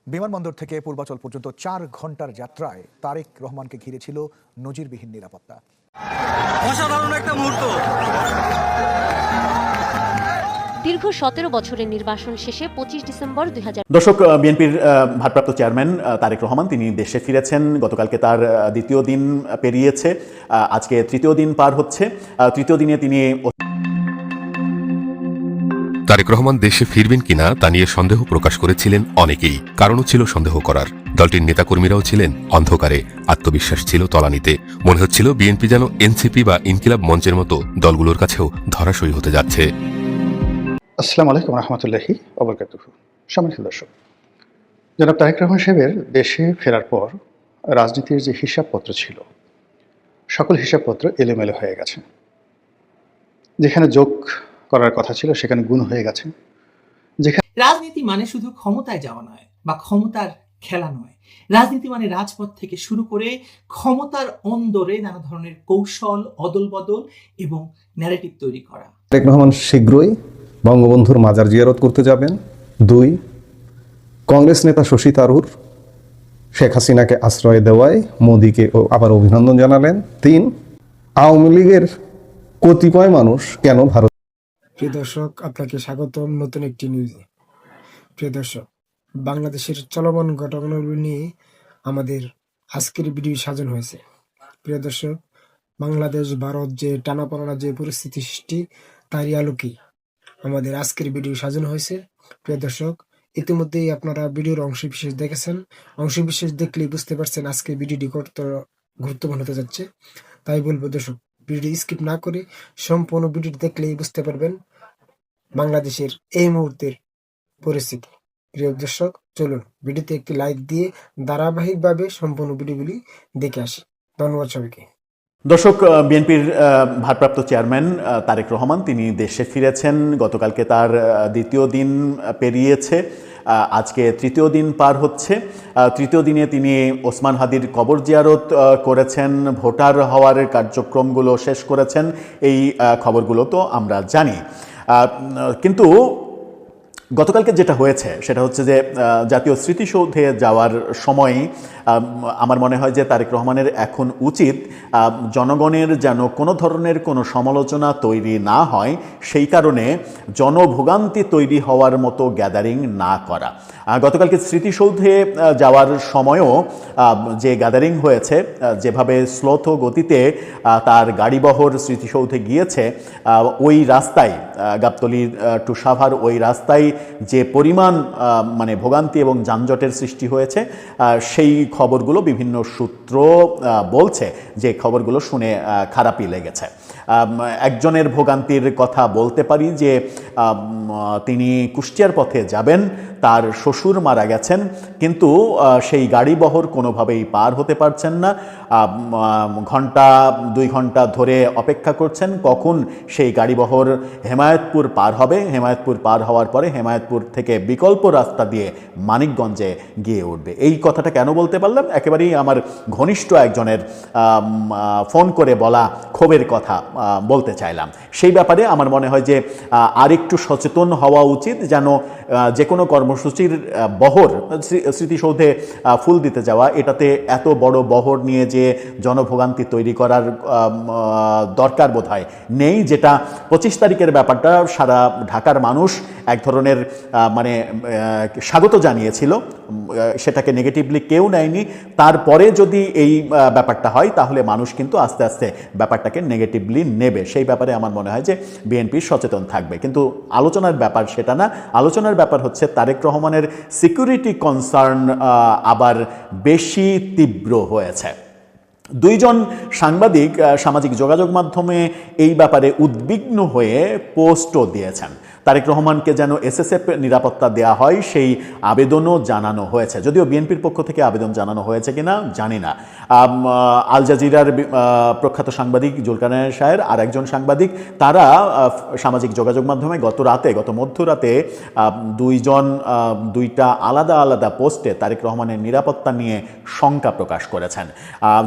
বিমানবন্দর থেকে পূর্বাচল পর্যন্ত ৪ ঘন্টার যাত্রায় তারেক রহমানকে ঘিরে ছিল নজিরবিহীন নিরাপত্তা। অসাধারণ একটা মুহূর্ত। দীর্ঘ ১৭ বছরের নির্বাসন শেষে ২৫ ডিসেম্বর ২০০০। দর্শক, বিএনপির ভারপ্রাপ্ত চেয়ারম্যান তারেক রহমান তিনি দেশে ফিরেছেন। গতকালকে তার দ্বিতীয় দিন পেরিয়েছে, আজকে তৃতীয় দিন পার হচ্ছে। তৃতীয় দিনে তিনি তারেক রহমান দেশে ফিরবেন কিনা তা নিয়ে সন্দেহ প্রকাশ করেছিলেন অনেকেই। কারণও ছিল সন্দেহ করার। দলটির নেতাকর্মীরাও ছিলেন অন্ধকারে, আত্মবিশ্বাস ছিল তলানিতে। মনে হচ্ছিল বিএনপি যেন এনসিপি বা ইনকিলাব মঞ্চের মতো দলগুলোর কাছেও ধরাশয়ী হতে যাচ্ছে। আসসালামু আলাইকুম রহমতুল্লাহি ওয়া বারাকাতুহু। সম্মানিত দর্শক, জনাব তারেক রহমান সাহেবের দেশে ফেরার পর রাজনীতির যে হিসাবপত্র ছিল, সকল হিসাবপত্র এলোমেলো হয়ে গেছে। যেখানে যোগ করার কথা ছিল সেখানে গুণ হয়ে গেছে। রাজনীতি মানে শুধু ক্ষমতায় যাওয়া নয় বা ক্ষমতার খেলা নয়। রাজনীতি মানে রাজপথ থেকে শুরু করে ক্ষমতার অন্দরে নানা ধরনের কৌশল, অদলবদল এবং ন্যারেটিভ তৈরি করা। তারেক রহমান শীঘ্রই বঙ্গবন্ধুর মাজার জিয়ারত করতে যাবেন। ২, কংগ্রেস নেতা শশী থারুর শেখ হাসিনাকে আশ্রয় দেওয়ায় মোদীকে আবার অভিনন্দন জানালেন। ৩, আওয়ামী লীগের কতিপয় মানুষ কেন ভারত। প্রিয় দর্শক, আপনাকে স্বাগতম নতুন একটি নিউজে। প্রিয় দর্শক, বাংলাদেশের চলমান ঘটনাগুলো নিয়ে আমাদের আজকের ভিডিও সাজানো হয়েছে। প্রিয় দর্শক, বাংলাদেশ ভারত যে টানাপোড়েনের যে পরিস্থিতি সৃষ্টি, তারই আলোকে আমাদের আজকের ভিডিও সাজানো হয়েছে। প্রিয় দর্শক, ইতিমধ্যেই আপনারা ভিডিওর অংশবিশেষ দেখেছেন। অংশবিশেষ দেখলেই বুঝতে পারছেন আজকে ভিডিওটি কত গুরুত্বপূর্ণ হতে যাচ্ছে। তাই বলবো দর্শক, ভিডিও স্কিপ না করে সম্পূর্ণ ভিডিওটি দেখলেই বুঝতে পারবেন বাংলাদেশের এই মুহূর্তের পরিস্থিতি। প্রিয় দর্শক, চলুন ভিডিওতে একটি লাইক দিয়ে ধারাবাহিকভাবে সম্পূর্ণ ভিডিওগুলি দেখে আসি। ধন্যবাদ সবাইকে। দর্শক, বিএনপির ভারপ্রাপ্ত চেয়ারম্যান তারেক রহমান তিনি দেশে ফিরেছেন। গতকালকে তার দ্বিতীয় দিন পেরিয়েছে, আজকে তৃতীয় দিন পার হচ্ছে। তৃতীয় দিনে তিনি ওসমান হাদির কবর জিয়ারত করেছেন, ভোটার হওয়ার কার্যক্রমগুলো শেষ করেছেন। এই খবরগুলো তো আমরা জানি, কিন্তু গতকালকে যেটা হয়েছে সেটা হচ্ছে যে জাতীয় স্মৃতিসৌধে যাওয়ার সময় আমার মনে হয় যে তারেক রহমানের এখন উচিত জনগণের যেন কোনো ধরনের কোনো সমালোচনা তৈরি না হয়, সেই কারণে জনভোগান্তি তৈরি হওয়ার মতো গ্যাদারিং না করা। গতকালকে স্মৃতিসৌধে যাওয়ার সময়ও যে গ্যাদারিং হয়েছে, যেভাবে স্লোথ গতিতে তার গাড়িবহর স্মৃতিসৌধে গিয়েছে, ওই রাস্তায় গাবতলী টু সাভার ওই রাস্তায় যে পরিমাণ মানে ভোগান্তি এবং যানজটের সৃষ্টি হয়েছে, সেই খবরগুলো বিভিন্ন সূত্র বলছে যে খবরগুলো শুনে খারাপই লেগেছে। একজনের ভোগান্তির কথা বলতে পারি যে তিনি কুষ্টিয়ার পথে যাবেন, তার শ্বশুর মারা গেছেন, কিন্তু সেই গাড়িবহর কোনোভাবেই পার হতে পারছেন না। ঘন্টা ২ ঘন্টা ধরে অপেক্ষা করছেন কখন সেই গাড়িবহর হেমায়েতপুর পার হবে। হেমায়েতপুর পার হওয়ার পরে হেমায়েতপুর থেকে বিকল্প রাস্তা দিয়ে মানিকগঞ্জে গিয়ে উঠবে। এই কথাটা কেন বলতে পারলাম? একেবারেই আমার ঘনিষ্ঠ একজনের ফোন করে বলা ক্ষোভের কথা বলতে চাইলাম। সেই ব্যাপারে আমার মনে হয় যে আরেকটু সচেতন হওয়া উচিত, যেন যে কোনো কর্মসূচির বহর, স্মৃতিসৌধে ফুল দিতে যাওয়া, এটাতে এত বড় বহর নিয়ে যে জনভোগান্তি তৈরি করার দরকার বোধহয় নেই। যেটা ২৫ তারিখের ব্যাপারটা সারা ঢাকার মানুষ এক ধরনের মানে স্বাগত জানিয়েছিল, সেটাকে নেগেটিভলি কেউ নেয়নি। তারপরে যদি এই ব্যাপারটা হয় তাহলে মানুষ কিন্তু আস্তে আস্তে ব্যাপারটাকে নেগেটিভলি নেবে। সেই ব্যাপারে আমার মনে হয় যে বিএনপি সচেতন থাকবে। কিন্তু আলোচনার ব্যাপার সেটা না। আলোচনার ব্যাপার হচ্ছে তারেক রহমানের সিকিউরিটি কনসার্ন আবার বেশি তীব্র হয়েছে। ২ জন সাংবাদিক সামাজিক যোগাযোগ মাধ্যমে এই ব্যাপারে উদ্বিগ্ন হয়ে পোস্টও দিয়েছেন। তারেক রহমানকে যেন এসএসএফ নিরাপত্তা দেওয়া হয় সেই আবেদনও জানানো হয়েছে। যদিও বিএনপির পক্ষ থেকে আবেদন জানানো হয়েছে কিনা জানি না। আল জাজিরার প্রখ্যাত সাংবাদিক জুলকারনাইন শাহের আর একজন সাংবাদিক, তারা সামাজিক যোগাযোগ মাধ্যমে গত মধ্যরাতে ২ জন ২টা আলাদা আলাদা পোস্টে তারেক রহমানের নিরাপত্তা নিয়ে শঙ্কা প্রকাশ করেছেন।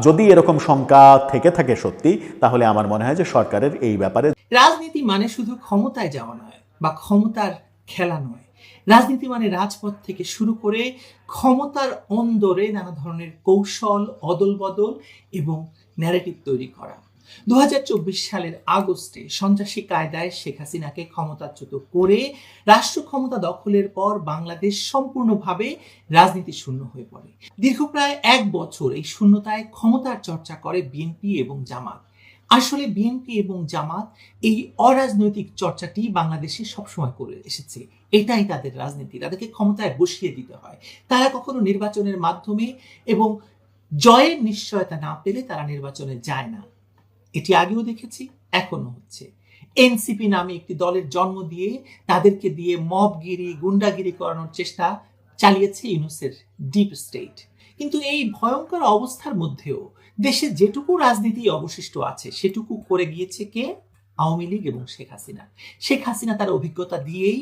যদি এরকম শঙ্কা থেকে থাকে সত্যি, তাহলে আমার মনে হয় যে সরকারের এই ব্যাপারে রাজনীতি মানে শুধু ক্ষমতায় যাওয়া নয় বা ক্ষমতার খেলা নয়। রাজনীতি মানে রাজপথ থেকে শুরু করে ক্ষমতার অন্দরে নানা ধরনের কৌশল, অদলবদল এবং ন্যারেটিভ তৈরি করা। 2024 সালের আগস্টে সন্ত্রাসী কায়দায় শেখ হাসিনাকে ক্ষমতাচ্যুত করে রাষ্ট্র ক্ষমতা দখলের পর বাংলাদেশ সম্পূর্ণভাবে রাজনীতি শূন্য হয়ে পড়ে। দীর্ঘ প্রায় 1 বছর এই শূন্যতায় ক্ষমতার চর্চা করে বিএনপি এবং জামাত। আসলে বিএনপি এবং জামাত এই অরাজনৈতিক চর্চাটি বাংলাদেশে সবসময় করে এসেছে। এটাই তাদের রাজনীতি, তাদেরকে ক্ষমতায় বসিয়ে দিতে হয়। তারা কখনো নির্বাচনের মাধ্যমে এবং জয়ের নিশ্চয়তা না পেলে তারা নির্বাচনে যায় না। এটি আগেও দেখেছি, এখনো হচ্ছে। এনসিপি নামে একটি দলের জন্ম দিয়ে তাদেরকে দিয়ে মবগিরি, গুন্ডাগিরি করানোর চেষ্টা চালিয়েছে ইউনূসের ডিপ স্টেট। কিন্তু এই ভয়ঙ্কর অবস্থার মধ্যেও দেশে যেটুকু রাজনীতি অবশিষ্ট আছে সেটুকু করে গিয়েছে কে? আওয়ামী লীগ এবং শেখ হাসিনা। শেখ হাসিনা তার অভিজ্ঞতা দিয়েই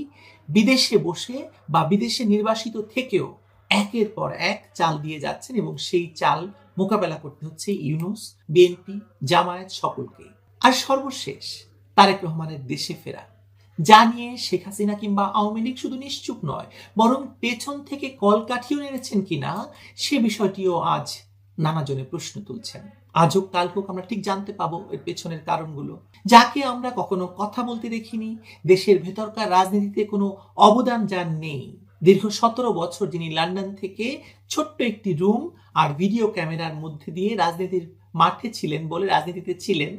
বিদেশে বসে বা বিদেশে নির্বাসিত থেকেও একের পর এক চাল দিয়ে যাচ্ছেন এবং সেই চাল মোকাবেলা করতে হচ্ছে ইউনূস, বিএনপি, জামায়াত সকলকে। আর সর্বশেষ তারেক রহমানের দেশে ফেরা, যা নিয়ে শেখ হাসিনা কিংবা আওয়ামী লীগ শুধু নিশ্চুপ নয়, বরং পেছন থেকে কলকাঠিও নেড়েছেন কিনা সে বিষয়টিও আজ নানাজনে প্রশ্ন তুলছেন। আজ হোক কাল হোক আমরা ঠিক জানতে পাবো এর পেছনের কারণগুলো। যাকে আমরা কখনো কথা বলতে দেখিনি, দেশের ভেতরকার রাজনীতিতে কোনো অবদান যার নেই, দীর্ঘ 17 বছর যিনি লন্ডন থেকে ছোট্ট একটি রুম আর ভিডিও ক্যামেরার মধ্যে দিয়ে রাজনীতির মাঠে ছিলেন বলে রাজনীতিতে ছিলেন,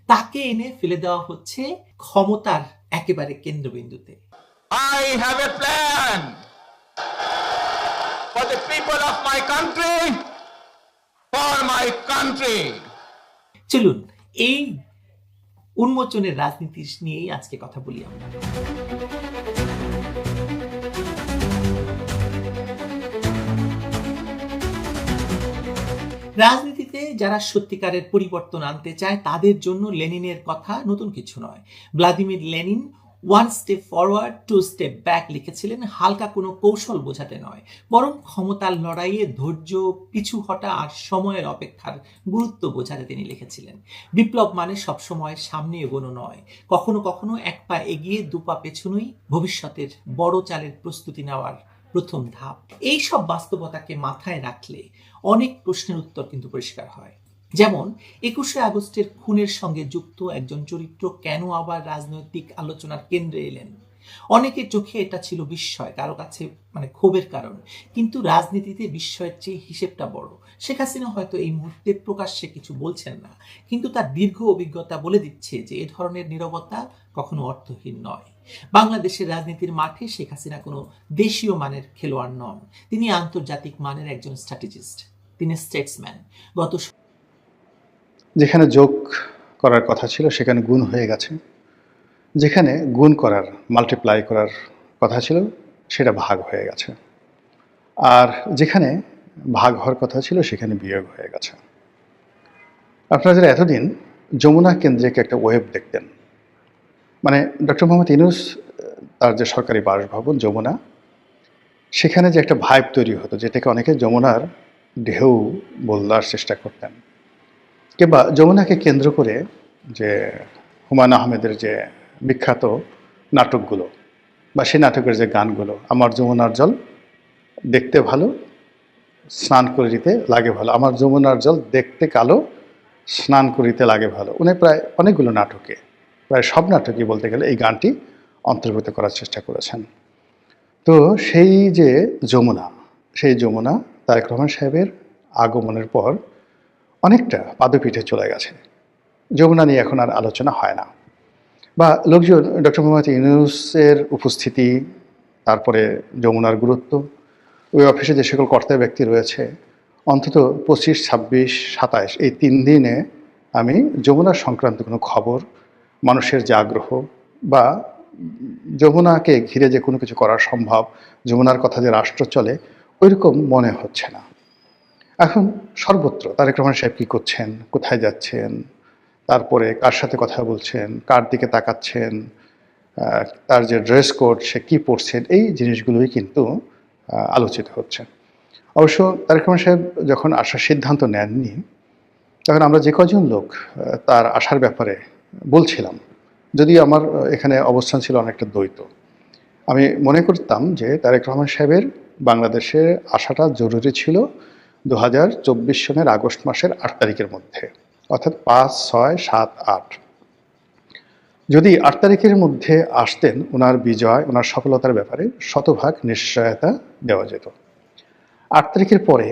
তাকে এনে ফেলে দেওয়া হচ্ছে ক্ষমতার একেবারে কেন্দ্রবিন্দুতে। I have a plan for the people of my country, for my country. চলুন এই উন্মোচনের রাজনীতি নিয়েই আজকে কথা বলি আমরা। রাজনীতিতে যারা সত্যিকারের পরিবর্তন আনতে চায় তাদের জন্য লেনিনের কথা নতুন কিছু নয়। Vladimir Lenin 1 step forward 2 step back লিখেছিলেন হালকা কোনো কৌশল বোঝাতে নয়, বরং ক্ষমতার লড়াইয়ে ধৈর্য, পিছু হটা আর সময়ের অপেক্ষার গুরুত্ব বোঝাতে তিনি লিখেছিলেন। বিপ্লব মানে সবসময় সামনে এগোনো নয়, কখনো কখনো 1 পা এগিয়ে 2 পা পেছনেই ভবিষ্যতের বড় চালের প্রস্তুতি নেওয়ার প্রথম ধাপ। এই সব বাস্তবতাকে মাথায় রাখলে অনেক প্রশ্নের উত্তর কিন্তু পরিষ্কার হয়। যেমন 21শে আগস্টের খুনের সঙ্গে যুক্ত একজন চরিত্র কেন আবার রাজনৈতিক আলোচনার কেন্দ্রে এলেন? অনেকের চোখে এটা ছিল বিস্ময়, কারো কাছে ক্ষোভের কারণ। কিন্তু রাজনীতিতে বিস্ময়ের চেয়ে হিসেবটা বড়। শেখ হাসিনা হয়তো এই মুহূর্তে প্রকাশ্যে কিছু বলছেন না, কিন্তু তার দীর্ঘ অভিজ্ঞতা বলে দিচ্ছে যে এ ধরনের নীরবতা কখনো অর্থহীন নয়। বাংলাদেশের রাজনীতির মাঠে শেখ হাসিনা কোনো দেশীয় মানের খেলোয়াড় নন, তিনি আন্তর্জাতিক মানের একজন স্ট্র্যাটেজিস্ট, তিনি স্টেটসম্যান। যেখানে যোগ করার কথা ছিল সেখানে গুণ হয়ে গেছে, যেখানে গুণ করার, মাল্টিপ্লাই করার কথা ছিল সেটা ভাগ হয়ে গেছে, আর যেখানে ভাগ হওয়ার কথা ছিল সেখানে বিয়োগ হয়ে গেছে। আপনারা যারা এতদিন যমুনা কেন্দ্রিক একটা ওয়েব দেখতেন, ডক্টর মোহাম্মদ ইউনূস তার যে সরকারি বাসভবন যমুনা, সেখানে যে একটা ভাইব তৈরি হতো যেটাকে অনেকে যমুনার ঢেউ বলার চেষ্টা করতেন, কিংবা যমুনাকে কেন্দ্র করে যে হুমায়ুন আহমেদের যে বিখ্যাত নাটকগুলো বা সেই নাটকের যে গানগুলো, আমার যমুনার জল দেখতে ভালো, স্নান করিতে লাগে ভালো, আমার যমুনার জল দেখতে কালো, স্নান করিতে লাগে ভালো, উনি প্রায় অনেকগুলো নাটকে, প্রায় সব নাটকই বলতে গেলে এই গানটি অন্তর্ভুক্ত করার চেষ্টা করেছেন। তো সেই যে যমুনা, সেই যমুনা তারেক রহমান সাহেবের আগমনের পর অনেকটা পাদপীঠে চলে গেছে। যমুনা নিয়ে এখন আর আলোচনা হয় না, বা লোকজন ডক্টর মোহাম্মদ ইউনূসের উপস্থিতি, তারপরে যমুনার গুরুত্ব, ওই অফিসে যে সকল কর্তা ব্যক্তি রয়েছে, অন্তত 25, 26, 27 এই 3 দিনে আমি যমুনার সংক্রান্ত কোনো খবর, মানুষের যে আগ্রহ বা যমুনাকে ঘিরে যে কোনো কিছু করা সম্ভব, যমুনার কথা যে রাষ্ট্র চলে, ওইরকম মনে হচ্ছে না। এখন সর্বত্র তারেক রহমান সাহেব কী করছেন, কোথায় যাচ্ছেন, তারপরে কার সাথে কথা বলছেন, কার দিকে তাকাচ্ছেন, তার যে ড্রেস কোড, সে কী পরছেন, এই জিনিসগুলোই কিন্তু আলোচিত হচ্ছে। অবশ্য তারেক রহমান সাহেব যখন আসার সিদ্ধান্ত নেননি, তখন আমরা যে কজন লোক তার আসার ব্যাপারে বলছিলাম, যদিও আমার এখানে অবস্থান ছিল অনেকটা দ্বৈত। আমি মনে করতাম যে তারেক রহমান সাহেবের বাংলাদেশে আসাটা জরুরি ছিল 2024 সনের আগস্ট মাসের 8 তারিখের মধ্যে, অর্থাৎ 5, 6, 7, 8। যদি 8 তারিখের মধ্যে আসতেন, ওনার বিজয়, ওনার সফলতার ব্যাপারে শতভাগ নিশ্চয়তা দেওয়া যেত। 8 তারিখের পরে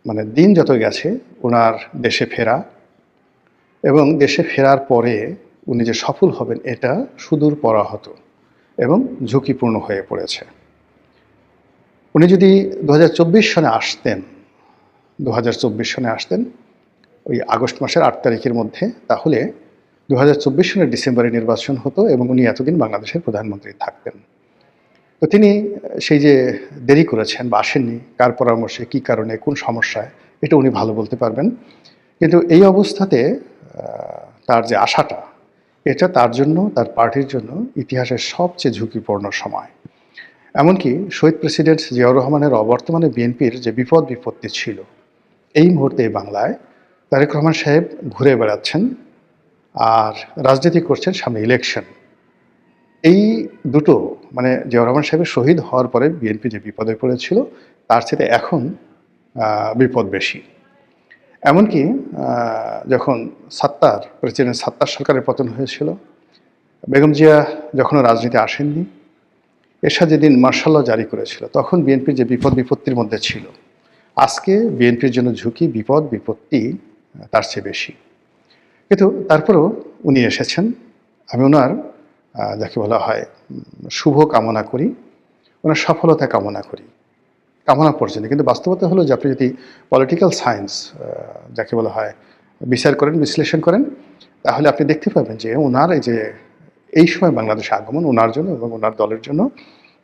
মানে দিন যত গেছে, ওনার দেশে ফেরা এবং দেশে ফেরার পরে উনি যে সফল হবেন এটা সুদূর পরাহত এবং ঝুঁকিপূর্ণ হয়ে পড়েছে। উনি যদি 2024 সনে আসতেন, 2024 সনে আসতেন ওই আগস্ট মাসের 8 তারিখের মধ্যে, তাহলে 2024 সনের ডিসেম্বরে নির্বাচন হতো এবং উনি এতদিন বাংলাদেশের প্রধানমন্ত্রী থাকতেন। তো তিনি সেই যে দেরি করেছেন বা আসেননি, কার পরামর্শে, কী কারণে, কোন সমস্যায়, এটা উনি ভালো বলতে পারবেন। কিন্তু এই অবস্থাতে তার যে আশাটা, এটা তার জন্য, তার পার্টির জন্য ইতিহাসের সবচেয়ে ঝুঁকিপূর্ণ সময়। এমনকি শহীদ প্রেসিডেন্ট জিয়াউর রহমানের অবর্তমানে বিএনপির যে বিপদ বিপত্তি ছিল, এই মুহূর্তে বাংলায় তারেক রহমান সাহেব ঘুরে বেড়াচ্ছেন আর রাজনীতি করছেন, সামনে ইলেকশন। এই দুটো মানে জিয়াউর রহমান সাহেবের শহীদ হওয়ার পরে বিএনপি যে বিপদে পড়েছিল, তার সাথে এখন বিপদ বেশি। এমনকি যখন প্রেসিডেন্ট সাত্তার সরকারের পতন হয়েছিল, বেগম জিয়া যখনও রাজনীতি আসেননি, এরশাদ যেদিন মার্শাল ল জারি করেছিল, তখন বিএনপির যে বিপদ বিপত্তির মধ্যে ছিল, আজকে বিএনপির জন্য ঝুঁকি, বিপদ বিপত্তি তার চেয়ে বেশি। কিন্তু তারপরেও উনি এসেছেন। আমি ওনার যাকে বলা হয় শুভ কামনা করি, ওনার সফলতা কামনা করি, কামনা পর্যন্ত। কিন্তু বাস্তবতা হলো যে আপনি যদি পলিটিক্যাল সায়েন্স যাকে বলা হয় বিচার করেন, বিশ্লেষণ করেন, তাহলে আপনি দেখতে পাবেন যে ওনার এই সময় বাংলাদেশে আগমন ওনার জন্য এবং ওনার দলের জন্য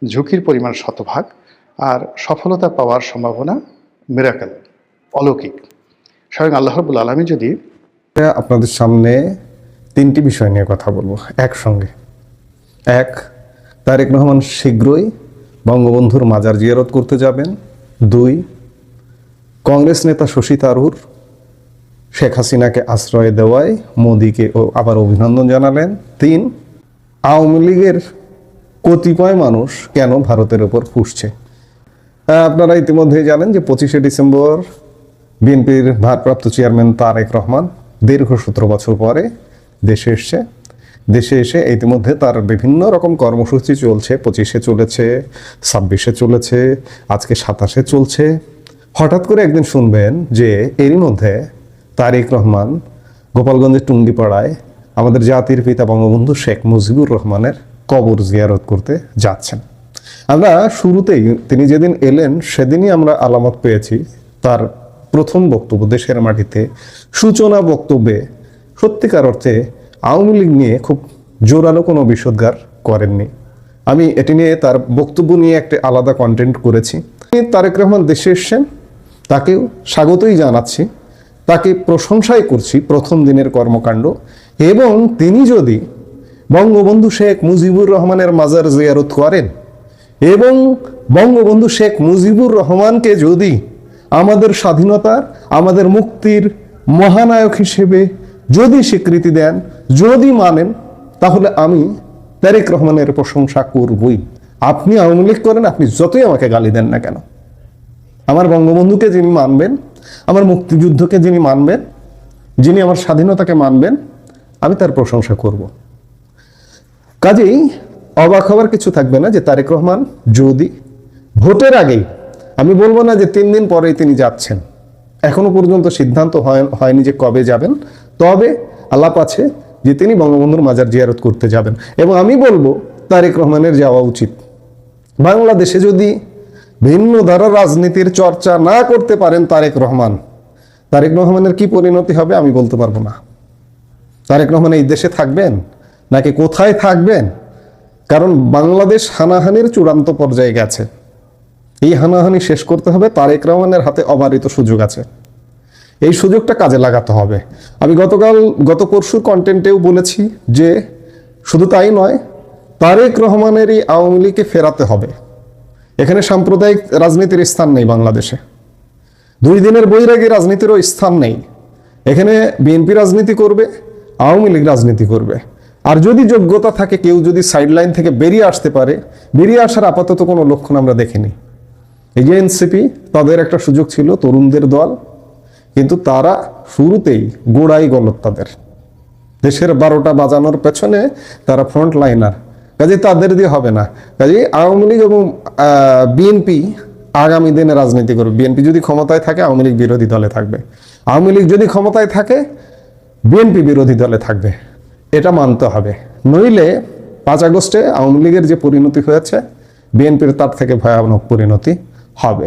ঝুঁকির পরিমাণ শতভাগ, আর সফলতা পাওয়ার সম্ভাবনা মিরাকেল, অলৌকিক। স্বয়ং আল্লাহ রাব্বুল আলামিন যদি আপনাদের সামনে 3টি বিষয় নিয়ে কথা বলবো একসঙ্গে। 1, তারেক রহমান শীঘ্রই বঙ্গবন্ধুর মাজার জিয়ারত করতে যাবেন। 2, কংগ্রেস নেতা শশী থারুর শেখ হাসিনাকে আশ্রয় দেওয়ায় মোদিকে আবার অভিনন্দন জানালেন। 3, আওয়ামী লীগের কতিপয় মানুষ কেন ভারতের উপর ফুঁসছে। আপনারা ইতিমধ্যে জানেন যে 25শে ডিসেম্বর বিএনপির ভারপ্রাপ্ত চেয়ারম্যান তারেক রহমান দীর্ঘ 17 বছর পরে দেশে এসে ইতিমধ্যে তার বিভিন্ন রকম কর্মসূচি চলছে। 25শে চলেছে, 26শে চলেছে, আজকে 27শে চলছে। হঠাৎ করে একদিন শুনবেন যে এরই মধ্যে তারেক রহমান গোপালগঞ্জের টুঙ্গিপাড়ায় আমাদের জাতির পিতা বঙ্গবন্ধু শেখ মুজিবুর রহমানের কবর জিয়ারত করতে যাচ্ছেন। আমরা শুরুতেই তিনি যেদিন এলেন সেদিনই আমরা আলামত পেয়েছি তার প্রথম বক্তব্য দেশের মাটিতে, সূচনা বক্তব্যে সত্যিকার অর্থে আওয়ামী লীগ নিয়ে খুব জোরালো কোনো বিষোদ্গার করেননি। আমি এটি নিয়ে তার বক্তব্য নিয়ে একটা আলাদা কন্টেন্ট করেছি। তারেক রহমান দেশে এসছেন, তাকেও স্বাগতই জানাচ্ছি, তাকে প্রশংসাই করছি প্রথম দিনের কর্মকাণ্ড। এবং তিনি যদি বঙ্গবন্ধু শেখ মুজিবুর রহমানের মাজার জিয়ারত করেন এবং বঙ্গবন্ধু শেখ মুজিবুর রহমানকে যদি আমাদের স্বাধীনতার, আমাদের মুক্তির মহানায়ক হিসেবে যদি স্বীকৃতি দেন, যদি মানেন, তাহলে আমি তারেক রহমানের প্রশংসা করবই। আপনি আওয়ামী লীগ করেন, আপনি যতই আমাকে গালি দেন না কেন, আমার বঙ্গবন্ধুকে যিনি মানবেন, আমার মুক্তিযুদ্ধকে যিনি মানবেন, যিনি আমার স্বাধীনতাকে মানবেন, আমি তার প্রশংসা করব। কাজেই অবাক হওয়ার কিছু থাকবে না যে তারেক রহমান যদি ভোটের আগেই, আমি বলবো না যে 3 দিন পরেই তিনি যাচ্ছেন, এখনো পর্যন্ত সিদ্ধান্ত হয়নি যে কবে যাবেন, তবে আলাপ আছে যে তিনি বঙ্গবন্ধুর মাজার জিয়ারত করতে যাবেন। এবং আমি বলবো তারেক রহমানের যাওয়া উচিত। বাংলাদেশে যদি ভিন্ন ধারার রাজনীতির চর্চা না করতে পারেন তারেক রহমানের কি পরিণতি হবে আমি বলতে পারবো না। তারেক রহমান এই দেশে থাকবেন নাকি কোথায় থাকবেন? কারণ বাংলাদেশ হানাহানির চূড়ান্ত পর্যায়ে গেছে। এই হানাহানি শেষ করতে হবে, তারেক রহমানের হাতে অবারিত সুযোগ আছে, এই সুযোগটা কাজে লাগাতে হবে। আমি গত পরশুর কন্টেন্টেও বলেছি যে শুধু তাই নয়, তারেক রহমানেরই আওয়ামী লীগকে ফেরাতে হবে। এখানে সাম্প্রদায়িক রাজনীতির স্থান নেই বাংলাদেশে, 2 দিনের বৈরাগী রাজনীতিরও স্থান নেই। এখানে বিএনপি রাজনীতি করবে, আওয়ামী লীগ রাজনীতি করবে। আর যদি যোগ্যতা থাকে, কেউ যদি সাইডলাইন থেকে বেরিয়ে আসতে পারে, বেরিয়ে আসার আপাতত কোনো লক্ষণ আমরা দেখিনি। এই যে এনসিপি, তাদের একটা সুযোগ ছিল, তরুণদের দল, কিন্তু তারা শুরুতেই গোড়াই গলত তাদের। দেশের 12টা বাজানোর পেছনে তারা ফ্রন্ট লাইনার, কাজে তাদের দিয়ে হবে না। কাজে আওয়ামী লীগ এবং বিএনপি আগামী দিনে রাজনীতি করবে। বিএনপি যদি ক্ষমতায় থাকে, আওয়ামী লীগ বিরোধী দলে থাকবে। আওয়ামী লীগ যদি ক্ষমতায় থাকে, বিএনপি বিরোধী দলে থাকবে। এটা মানতে হবে, নইলে 5 আগস্টে আওয়ামী লীগের যে পরিণতি হয়েছে, বিএনপির তার থেকে ভয়ানক পরিণতি হবে।